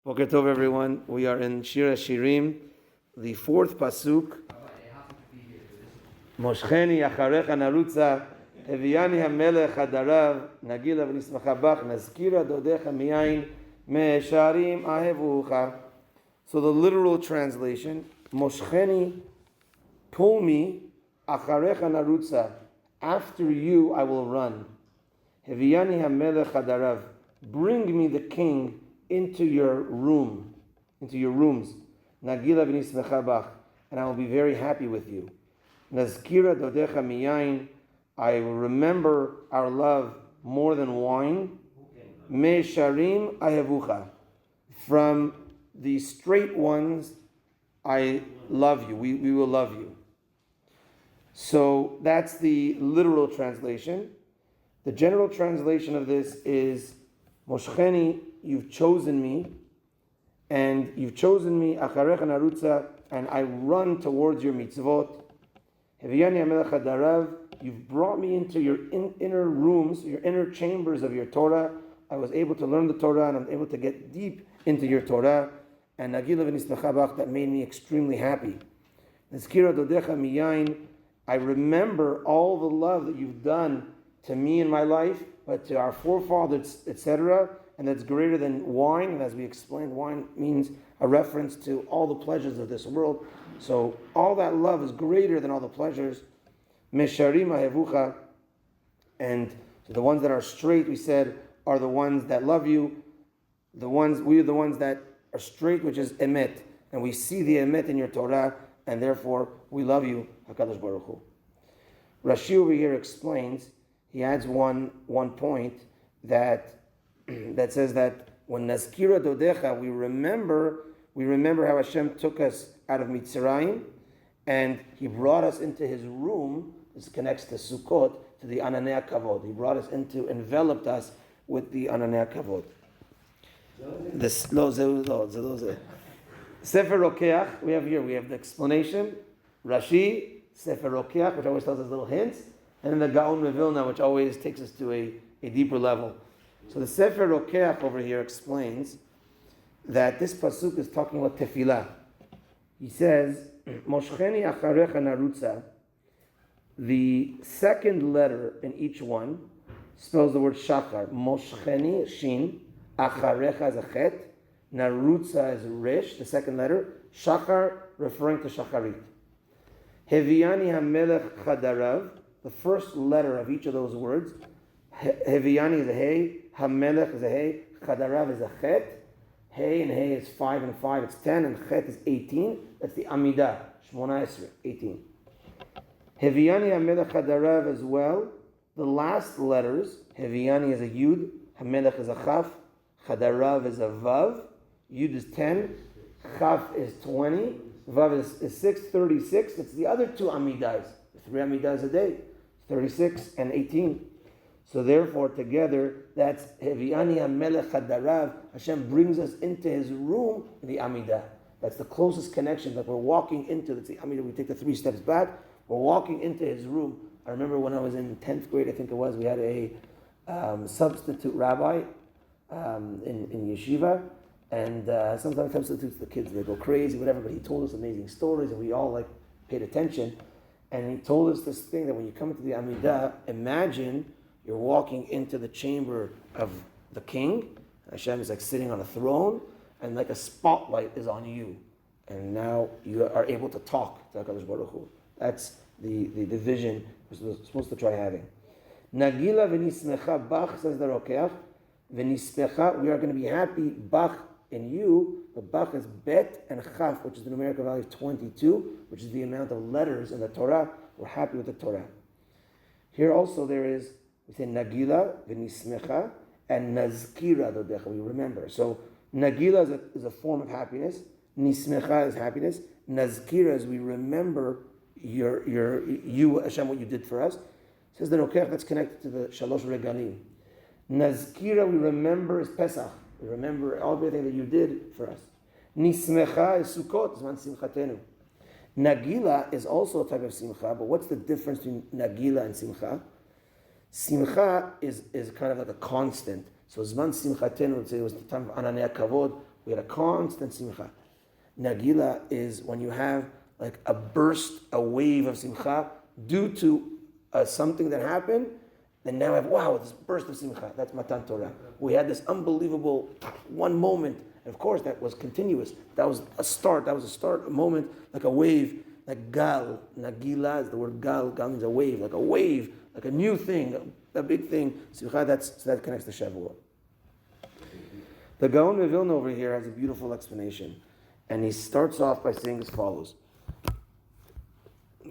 Boker Tov, everyone. We are in Shir HaShirim, the fourth Pasuk. Moshcheni acharecha narutza, heviani HaMelech hadarav, nagila v'nismacha bach, nazkira dodecha miyayin, me'esharim ahevucha. So the literal translation, Moshcheni, pull me, acharecha narutza, after you I will run. Heviani HaMelech hadarav, bring me the king into your room, into your rooms. Nagila v'nismecha bach, and I will be very happy with you. Nazkira dodecha miyayin, I will remember our love more than wine. Me'esharim ahevucha, from the straight ones I love you. We will love you. So that's the literal translation. The general translation of this is, Moshcheni, you've chosen me, and you've chosen me, acharecha narutza, and I run towards your mitzvot. Heviyani HaMelech hadarav, you've brought me into your inner rooms, your inner chambers of your Torah. I was able to learn the Torah, and I'm able to get deep into your Torah. And nagila v'nismecha bach, that made me extremely happy. Nezkira dodecha miyayin, I remember all the love that you've done to me in my life, but to our forefathers, etc., and that's greater than wine. And as we explained, wine means a reference to all the pleasures of this world. So all that love is greater than all the pleasures. Mesharim ahevucha, and so the ones that are straight, we said, are the ones that love you. We are the ones that are straight, which is emet, and we see the emet in your Torah, and therefore we love you, HaKadosh Baruch Hu. Rashi over here explains. He adds one point that says that when Nazkira Dodecha, we remember how Hashem took us out of Mitzrayim, and He brought us into His room. This connects to Sukkot, to the Ananei Kavod. He brought us enveloped us with the Ananei Kavod. Sefer Rokeach, we have the explanation. Rashi, Sefer Rokeach, which always tells us little hints. And then the Gaon Mevilna, which always takes us to a deeper level. So the Sefer Rokeach over here explains that this pasuk is talking about tefillah. He says, Moshcheni acharecha narutza. The second letter in each one spells the word shachar. Moshcheni, shin. Acharecha is a chet. Narutza is resh, the second letter. Shachar, referring to shacharit. Heviani HaMelech chadarav. The first letter of each of those words, Heviyani is a hey, HaMelech is a hey, Chadarav is a chet. Hey and hey is 5 and 5, it's 10, and chet is 18. That's the Amidah, Shmona Esrei, 18. Heviyani HaMelech Chadarav as well. The last letters, Heviyani is a Yud, HaMelech is a Chaf, Chadarav is a Vav, Yud is 10, Chaf is 20, Vav is 6, 36. It's the other two Amidahs, 3 Amidas a day. 36 and 18. So therefore, together, that's Heviani HaMelech Hadarav. Hashem brings us into His room in the Amidah. That's the closest connection that we're walking into. That's the Amidah. We take the 3 steps back. We're walking into His room. I remember when I was in 10th grade, I think it was, we had a substitute rabbi in yeshiva. And sometimes substitutes, the kids, they go crazy, whatever. But he told us amazing stories, and we all paid attention. And he told us this thing that when you come into the Amidah, imagine you're walking into the chamber of the king. Hashem is sitting on a throne, and a spotlight is on you. And now you are able to talk to HaKadosh Baruch Hu. That's the vision we're supposed to try having. Nagila v'nismecha bach, says the Rokeach. V'nismecha, we are going to be happy, bach, in you. The bach is bet and chaf, which is the numerical value of 22, which is the amount of letters in the Torah. We're happy with the Torah. Here also we say nagila v'nismecha and nazkira dodecha. We remember. So nagila is a form of happiness. Nismecha is happiness. Nazkira is we remember you Hashem, what you did for us. It says the Rokeach, that's connected to the Shalosh Regalim. Nazkira, we remember, is Pesach. We remember everything that you did for us. Nismecha is Sukkot, Zman Simchatenu. Nagila is also a type of Simcha, but what's the difference between Nagila and Simcha? Simcha is kind of like a constant. So Zman Simchatenu, would say it was the time of Ananei Kavod, We had a constant simcha. Nagila is when you have like a burst, a wave of simcha due to something that happened. And now I have, wow, this burst of simcha. That's Matan Torah. We had this unbelievable one moment. And of course, that was continuous. That was a start. A moment, like a wave, like gal. Nagila is the word gal. Gal means a wave, like a new thing, a big thing. Simcha, that connects to Shavuot. The Gaon of Vilna over here has a beautiful explanation. And he starts off by saying as follows.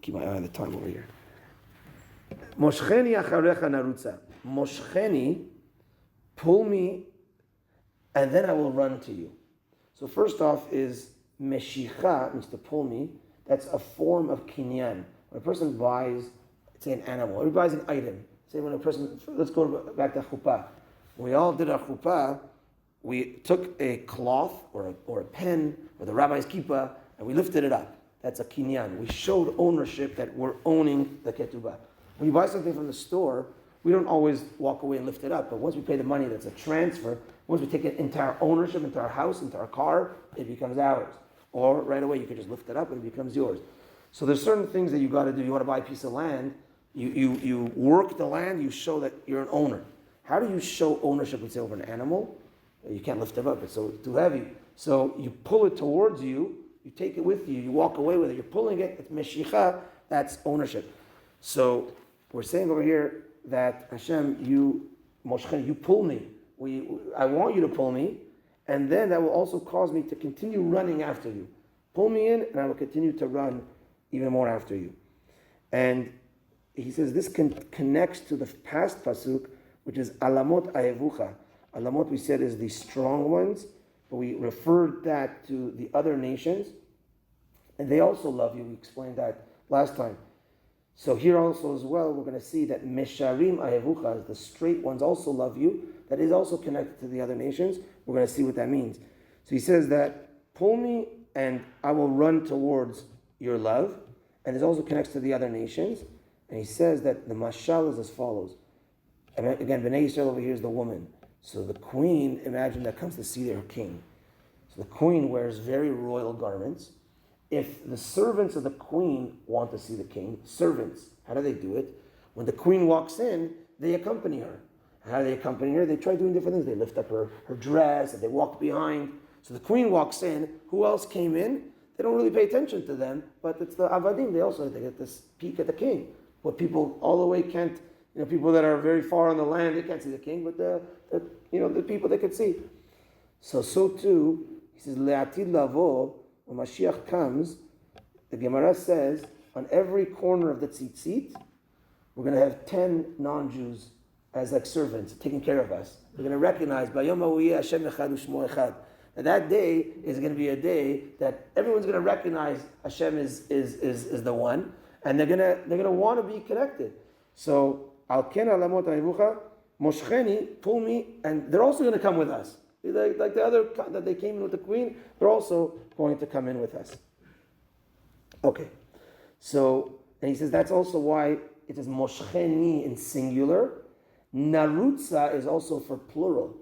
Keep my eye on the time over here. Moshcheni acharecha narutza. Moshcheni, pull me, and then I will run to you. So first off is meshicha, means to pull me. That's a form of kinyan. When a person buys, say an animal, or he buys an item. Say when a person, let's go back to chuppah. When we all did our chuppah, we took a cloth or a pen or the rabbi's kippah, and we lifted it up. That's a kinyan. We showed ownership that we're owning the ketubah. When you buy something from the store, we don't always walk away and lift it up. But once we pay the money, that's a transfer. Once we take it into our ownership, into our house, into our car, it becomes ours. Or right away, you can just lift it up and it becomes yours. So there's certain things that you got to do. You want to buy a piece of land, you work the land, you show that you're an owner. How do you show ownership, let's say, over an animal? You can't lift it up, it's too heavy. So you pull it towards you, you take it with you, you walk away with it, you're pulling it, it's meshicha, that's ownership. So we're saying over here that Hashem, you pull me. I want you to pull me, and then that will also cause me to continue running after you. Pull me in, and I will continue to run even more after you. And he says this connects to the past pasuk, which is alamot ayevucha. Alamot, we said, is the strong ones, but we referred that to the other nations, and they also love you. We explained that last time. So here also as well, we're going to see that mesharim ayevucha, the straight ones, also love you. That is also connected to the other nations. We're going to see what that means. So he says that, pull me and I will run towards your love. And it also connects to the other nations. And he says that the mashal is as follows. And again, Bnei Yisrael over here is the woman. So the queen, imagine, that comes to see their king. So the queen wears very royal garments. If the servants of the queen want to see the king, servants, how do they do it? When the queen walks in, they accompany her. How do they accompany her? They try doing different things. They lift up her dress, and they walk behind. So the queen walks in. Who else came in? They don't really pay attention to them, but it's the avadim. They get this peek at the king. What people all the way can't, people that are very far on the land, they can't see the king, but the people they could see. So too, he says, le'atid lavo, when Mashiach comes, the Gemara says, on every corner of the tzitzit, we're going to have 10 non-Jews as like servants, taking care of us. We're going to recognize, Bayom ha'uyeh Hashem echad u'shmo echad. That day is going to be a day that everyone's going to recognize Hashem is the one, and they're going to want to be connected. So, al ken alamot ha'evucha, moshcheni, pull me, and they're also going to come with us. Like the other, that they came in with the queen, they're also going to come in with us. Okay. So, and he says that's also why it is moshcheni in singular. Narutza is also for plural.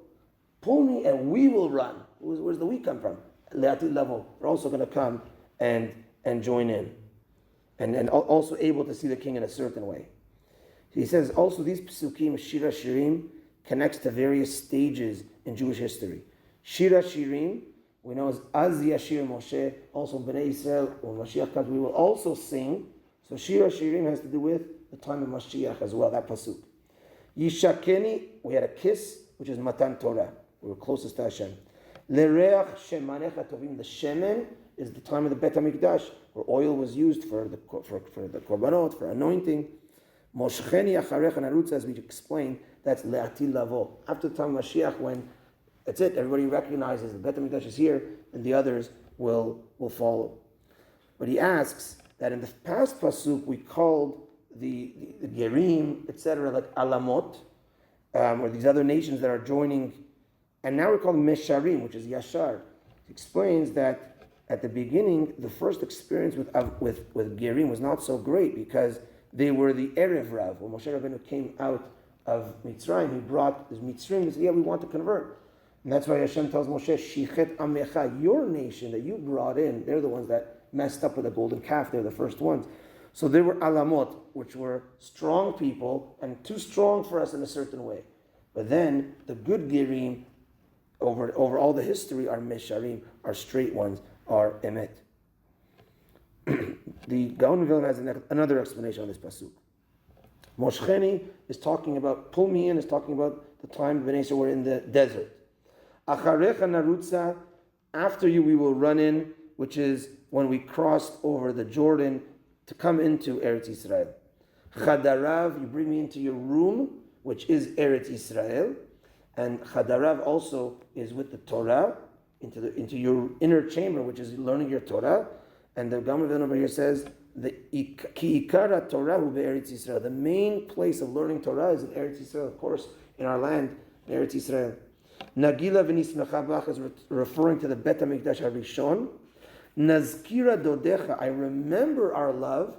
Pull me and we will run. Where's the we come from? Le'atid level. They're also going to come and join in. And also able to see the king in a certain way. He says also these Pasukim, Shir HaShirim, connects to various stages in Jewish history. Shir HaShirim, we know as Az Yashir Moshe, also Bnei Yisrael, when Mashiach comes, we will also sing. So Shir HaShirim has to do with the time of Mashiach as well, that Pasuk. Yishakeni, we had a kiss, which is Matan Torah. We were closest to Hashem. Lereach Shemanecha Tovim, the Shemen is the time of the Bet HaMikdash, where oil was used for the korbanot, for anointing. Moshcheni Acharecha Narutza, as we explained, that's Le'atil Lavo. After the time of Mashiach, when that's it, everybody recognizes the Bet HaMikdash is here, and the others will follow. But he asks that in the past Pasuk, we called the Gerim, etc., like Alamot, or these other nations that are joining, and now we're called Mesharim, which is Yashar. He explains that at the beginning, the first experience with Gerim was not so great because they were the Erev Rav. When Moshe Rabbeinu came out of Mitzrayim, he brought this Mitzrayim and said, we want to convert. And that's why Hashem tells Moshe, Shichet Amecha, your nation that you brought in, they're the ones that messed up with the golden calf. They're the first ones. So there were alamot, which were strong people, and too strong for us in a certain way. But then the good girim over all the history are mesharim, are straight ones, are emet. The Gaon of Vilna has another explanation on this pasuk. Moshcheni is talking about, pull me in, is talking about the time Bnei Yisrael were in the desert. Acharecha narutza, after you we will run in, which is when we crossed over the Jordan to come into Eretz Yisrael. Chadarav, you bring me into your room, which is Eretz Yisrael, and Chadarav also is with the Torah, into your inner chamber, which is learning your Torah. And the Gaon over here says, the ki ikara Torah hu be'eretz Yisrael. The main place of learning Torah is in Eretz Yisrael, of course, in our land, in Eretz Yisrael. Nagila v'nismecha bach is referring to the Bet HaMikdash HaRishon. Nazkira dodecha, I remember our love,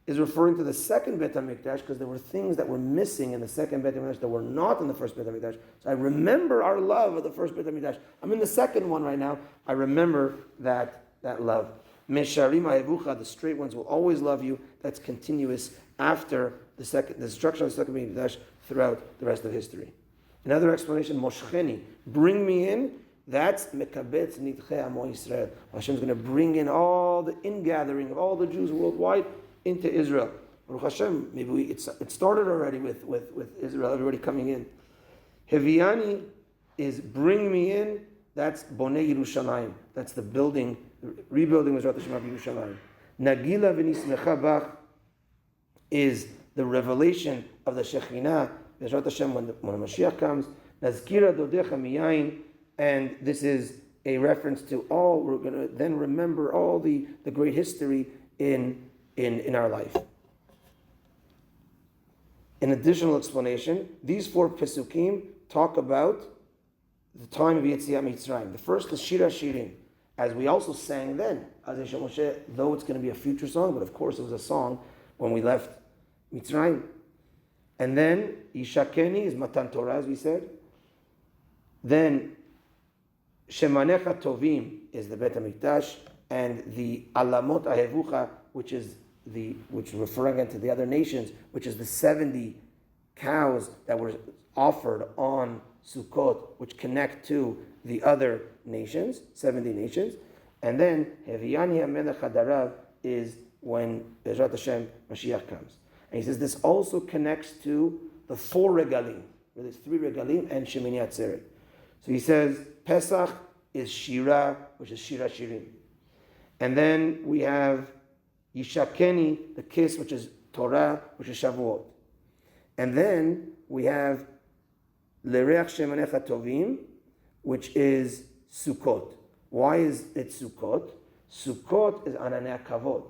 is referring to the second Bet HaMikdash, because there were things that were missing in the second Bet HaMikdash that were not in the first Bet HaMikdash. So I remember our love of the first Bet HaMikdash. I'm in the second one right now. I remember that love. Mesharim ha'evucha, the straight ones will always love you. That's continuous after the destruction of the second Bet HaMikdash throughout the rest of history. Another explanation, Moshcheni, bring me in. That's mekabetz nidche amo Yisrael. Hashem's going to bring in all the ingathering of all the Jews worldwide into Israel. Baruch Hashem, maybe it started already with Israel, everybody coming in. Heviani is bring me in. That's Bnei Yerushalayim. That's the building, rebuilding Mizrat Hashem of Yerushalayim. Nagila v'nismecha bach is the revelation of the Shekhinah, Mizrat Hashem, when the Mashiach comes. Nazkira dodecha miyayin, and this is a reference to all, we're going to then remember all the great history in our life. An additional explanation, these 4 Pesukim talk about the time of Yetziat Mitzrayim. The first is Shir HaShirim, as we also sang then, Moshe, though it's going to be a future song, but of course it was a song when we left Mitzrayim. And then Yishakeni is Matan Torah, as we said. Then Shemanecha Tovim is the Bet HaMikdash, and the Alamot Ahevucha, which referring again to the other nations, which is the 70 cows that were offered on Sukkot, which connect to the other nations, 70 nations. And then Heviyani HaMelech Hadarav is when Bezrat Hashem Mashiach comes. And he says this also connects to the 4 regalim. There's 3 regalim and Shemini Atzeret. So he says Pesach is Shira, which is Shir HaShirim. And then we have Yishakeni, the kiss, which is Torah, which is Shavuot. And then we have Lereach Shemanecha Tovim, which is Sukkot. Why is it Sukkot? Sukkot is Ananei Kavod.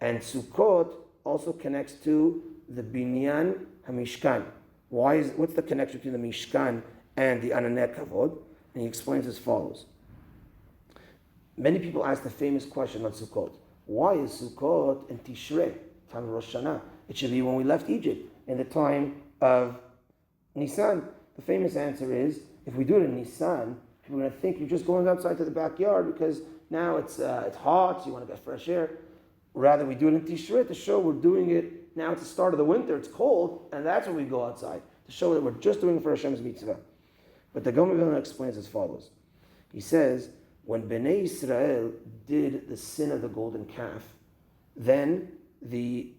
And Sukkot also connects to the Binyan HaMishkan. What's the connection between the Mishkan and the Ananei Kavod? And he explains as follows. Many people ask the famous question on Sukkot. Why is Sukkot in Tishrei, time of Rosh Hashanah? It should be when we left Egypt, in the time of Nisan. The famous answer is, if we do it in Nisan, people are going to think you're just going outside to the backyard because now it's hot, so you want to get fresh air. Rather, we do it in Tishrei to show we're doing it, now it's the start of the winter, it's cold, and that's when we go outside, to show that we're just doing it for Hashem's mitzvah. But the Gaon of Vilna explains as follows. He says, when Bnei Yisrael did the sin of the golden calf, then the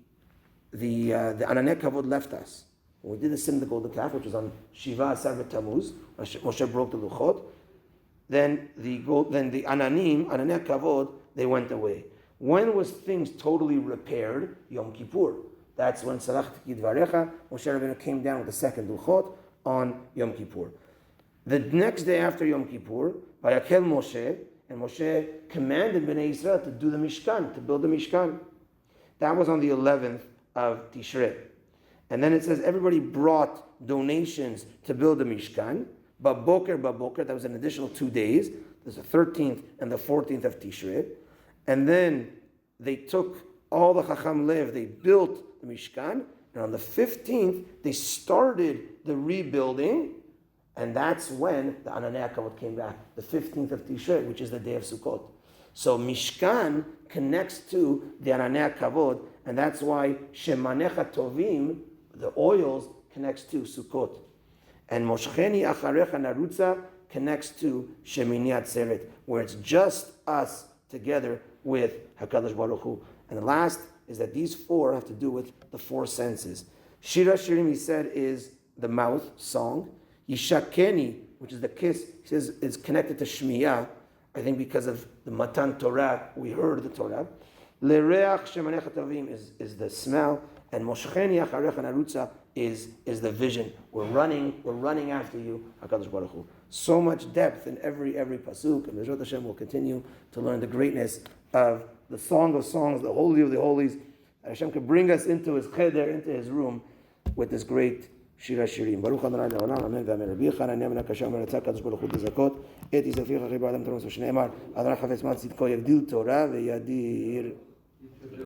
Ananei Kavod left us. When we did the sin of the golden calf, which was on Shiva Asar B'Tammuz, Moshe broke the Luchot, then the Ananei Kavod, they went away. When was things totally repaired? Yom Kippur. That's when Salachti Dvarecha, Moshe Rabbeinu came down with the second Luchot on Yom Kippur. The next day after Yom Kippur, Vayakel Moshe, and Moshe commanded Bnei Yisrael to do the Mishkan, to build the Mishkan. That was on the 11th of Tishrei. And then it says everybody brought donations to build the Mishkan. Baboker, that was an additional 2 days. There's the 13th and the 14th of Tishrei. And then they took all the Chacham Lev, they built the Mishkan. And on the 15th, they started the rebuilding. And that's when the Ananei HaKavod came back, the 15th of Tishrei, which is the day of Sukkot. So Mishkan connects to the Ananei HaKavod, and that's why Shemanecha Tovim, the oils, connects to Sukkot. And Moshcheni Acharecha Narutza connects to Shemini Atzeret, where it's just us together with HaKadosh Baruch Hu. And the last is that these four have to do with the four senses. Shir HaShirim, he said, is the mouth, song. Yishakeni, which is the kiss, he says is connected to Shmiyah, I think because of the Matan Torah, we heard the Torah. Lereach Shemanecha Tovim is the smell, and Moshcheni Acharecha Narutza is the vision. We're running after you, HaKadosh Baruch Hu. So much depth in every pasuk, and B'ezrat Hashem will continue to learn the greatness of the Song of Songs, the Holy of the Holies. Hashem could bring us into his cheder, into his room, with this great Shir HaShirim. Baruch Adonai Le'olam, Amen v'Amen. Rabbi Yochanan Ne'eman HaKasham v'Ratzah HaKadosh Baruch Hu Tezakot et Yisrael Chachei B'Adam Toros Shneimar Adonai Chavetz Mat Tzidko Yagdil Torah v'Yadir.